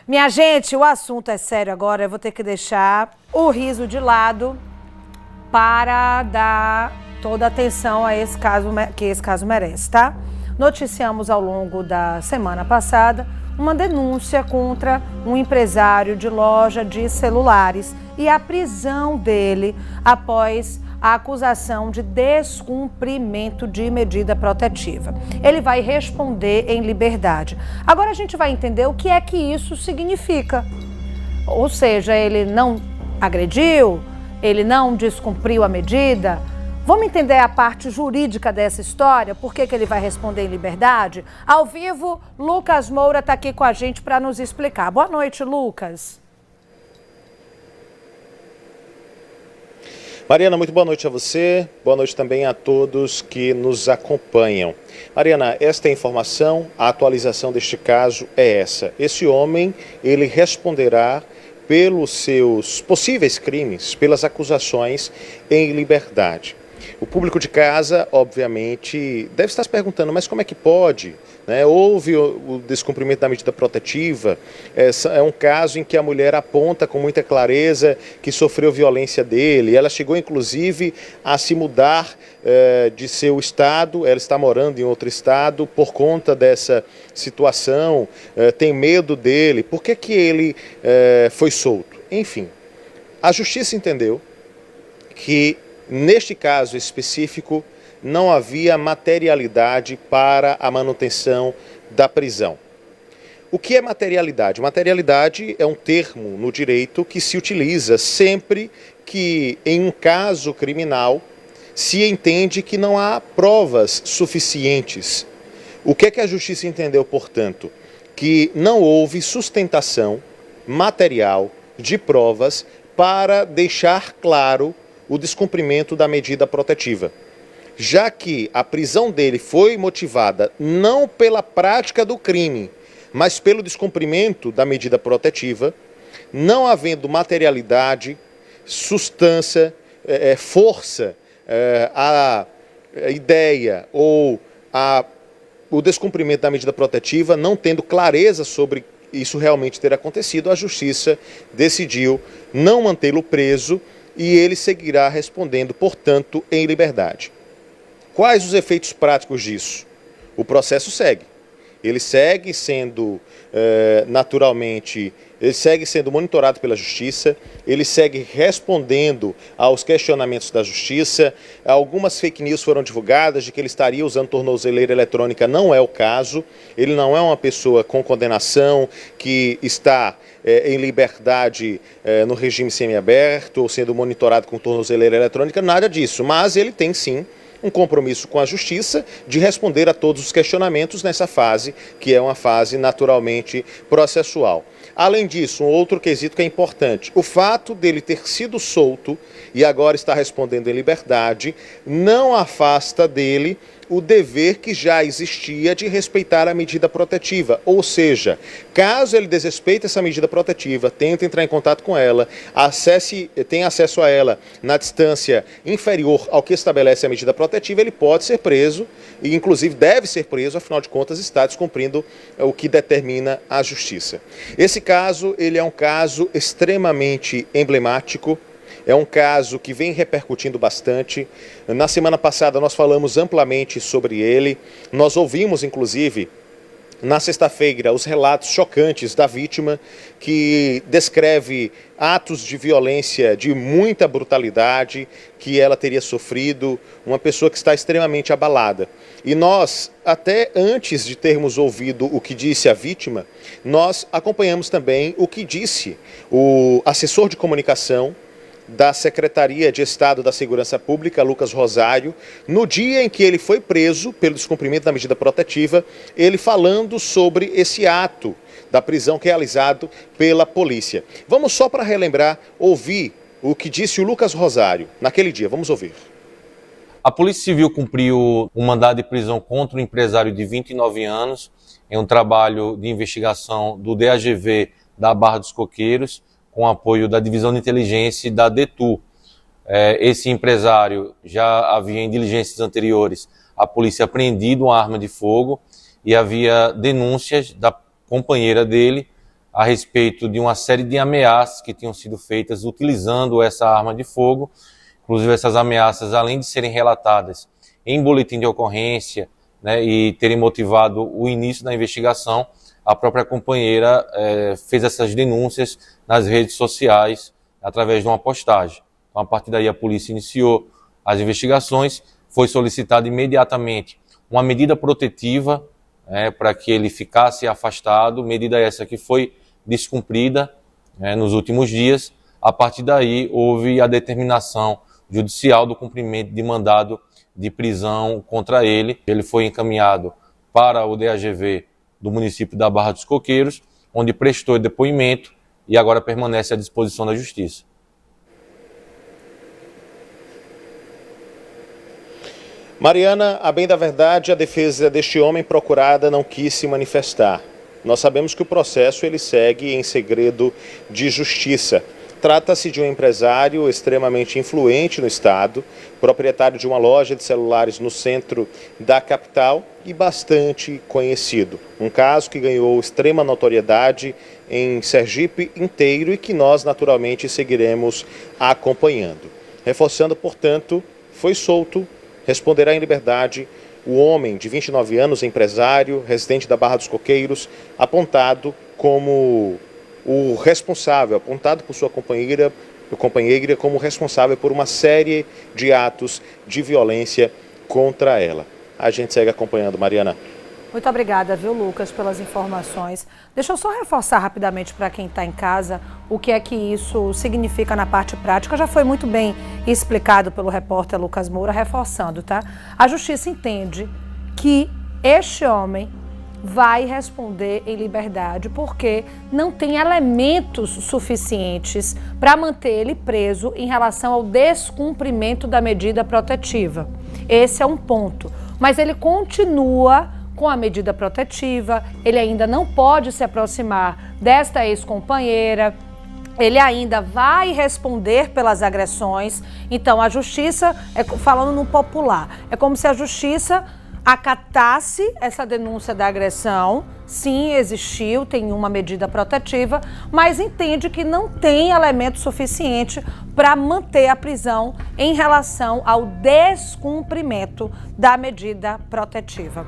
Minha gente, o assunto é sério agora, eu vou ter que deixar o riso de lado para dar toda a atenção a esse caso que esse caso merece, tá? Noticiamos ao longo da semana passada uma denúncia contra um empresário de loja de celulares e a prisão dele após a acusação de descumprimento de medida protetiva. Ele vai responder em liberdade. Agora a gente vai entender o que é que isso significa. Ou seja, ele não agrediu, ele não descumpriu a medida. Vamos entender a parte jurídica dessa história, por que ele vai responder em liberdade? Ao vivo, Lucas Moura está aqui com a gente para nos explicar. Boa noite, Lucas. Mariana, muito boa noite a você, boa noite também a todos que nos acompanham. Mariana, esta é a informação, a atualização deste caso é essa. Esse homem, ele responderá pelos seus possíveis crimes, pelas acusações em liberdade. O público de casa, obviamente, deve estar se perguntando, mas como é que pode? Houve o descumprimento da medida protetiva, é um caso em que a mulher aponta com muita clareza que sofreu violência dele, ela chegou inclusive a se mudar de seu estado, ela está morando em outro estado por conta dessa situação, tem medo dele, por que ele foi solto? Enfim, a justiça entendeu que neste caso específico não havia materialidade para a manutenção da prisão. O que é materialidade? Materialidade é um termo no direito que se utiliza sempre que em um caso criminal se entende que não há provas suficientes. O que é que a justiça entendeu, portanto? Que não houve sustentação material de provas para deixar claro o descumprimento da medida protetiva. Já que a prisão dele foi motivada não pela prática do crime, mas pelo descumprimento da medida protetiva, não havendo materialidade, substância, força, a ideia ou o descumprimento da medida protetiva, não tendo clareza sobre isso realmente ter acontecido, a justiça decidiu não mantê-lo preso e ele seguirá respondendo, portanto, em liberdade. Quais os efeitos práticos disso? O processo segue. Ele segue sendo, naturalmente, ele segue sendo monitorado pela Justiça, ele segue respondendo aos questionamentos da Justiça. Algumas fake news foram divulgadas de que ele estaria usando tornozeleira eletrônica, não é o caso. Ele não é uma pessoa com condenação que está em liberdade no regime semiaberto ou sendo monitorado com tornozeleira eletrônica, nada disso. Mas ele tem sim um compromisso com a Justiça de responder a todos os questionamentos nessa fase, que é uma fase naturalmente processual. Além disso, um outro quesito que é importante, o fato dele ter sido solto e agora está respondendo em liberdade, não afasta dele o dever que já existia de respeitar a medida protetiva. Ou seja, caso ele desrespeite essa medida protetiva, tente entrar em contato com ela, tenha acesso a ela na distância inferior ao que estabelece a medida protetiva, ele pode ser preso e inclusive deve ser preso, afinal de contas está descumprindo o que determina a Justiça. Esse caso, ele é um caso extremamente emblemático. É um caso que vem repercutindo bastante. Na semana passada nós falamos amplamente sobre ele. Nós ouvimos, inclusive, na sexta-feira, os relatos chocantes da vítima, que descreve atos de violência de muita brutalidade que ela teria sofrido, uma pessoa que está extremamente abalada. E nós, até antes de termos ouvido o que disse a vítima, nós acompanhamos também o que disse o assessor de comunicação da Secretaria de Estado da Segurança Pública, Lucas Rosário, no dia em que ele foi preso pelo descumprimento da medida protetiva, ele falando sobre esse ato da prisão realizado pela polícia. Vamos só para relembrar, ouvir o que disse o Lucas Rosário naquele dia. Vamos ouvir. A Polícia Civil cumpriu um mandado de prisão contra um empresário de 29 anos em um trabalho de investigação do DAGV da Barra dos Coqueiros, com apoio da Divisão de Inteligência e da DETU. Esse empresário já havia, em diligências anteriores, a polícia apreendido uma arma de fogo e havia denúncias da companheira dele a respeito de uma série de ameaças que tinham sido feitas utilizando essa arma de fogo. Inclusive, essas ameaças, além de serem relatadas em boletim de ocorrência, né, e terem motivado o início da investigação, a própria companheira fez essas denúncias nas redes sociais através de uma postagem. Então, a partir daí, a polícia iniciou as investigações, foi solicitada imediatamente uma medida protetiva para que ele ficasse afastado, medida essa que foi descumprida nos últimos dias. A partir daí, houve a determinação judicial do cumprimento de mandado de prisão contra ele. Ele foi encaminhado para o DAGV do município da Barra dos Coqueiros, onde prestou depoimento e agora permanece à disposição da Justiça. Mariana, a bem da verdade, a defesa deste homem procurada não quis se manifestar. Nós sabemos que o processo ele segue em segredo de justiça. Trata-se de um empresário extremamente influente no estado, proprietário de uma loja de celulares no centro da capital e bastante conhecido. Um caso que ganhou extrema notoriedade em Sergipe inteiro e que nós naturalmente seguiremos acompanhando. Reforçando, portanto, foi solto, responderá em liberdade o homem de 29 anos, empresário, residente da Barra dos Coqueiros, apontado como o responsável, apontado por sua companheira como responsável por uma série de atos de violência contra ela. A gente segue acompanhando, Mariana. Muito obrigada, viu, Lucas, pelas informações. Deixa eu só reforçar rapidamente para quem está em casa o que é que isso significa na parte prática. Já foi muito bem explicado pelo repórter Lucas Moura, reforçando, tá? A Justiça entende que este homem vai responder em liberdade porque não tem elementos suficientes para manter ele preso em relação ao descumprimento da medida protetiva. Esse é um ponto. Mas ele continua com a medida protetiva, ele ainda não pode se aproximar desta ex-companheira, ele ainda vai responder pelas agressões. Então, a Justiça, falando no popular, é como se a Justiça acatasse essa denúncia da agressão. Sim, existiu, tem uma medida protetiva, mas entende que não tem elemento suficiente para manter a prisão em relação ao descumprimento da medida protetiva.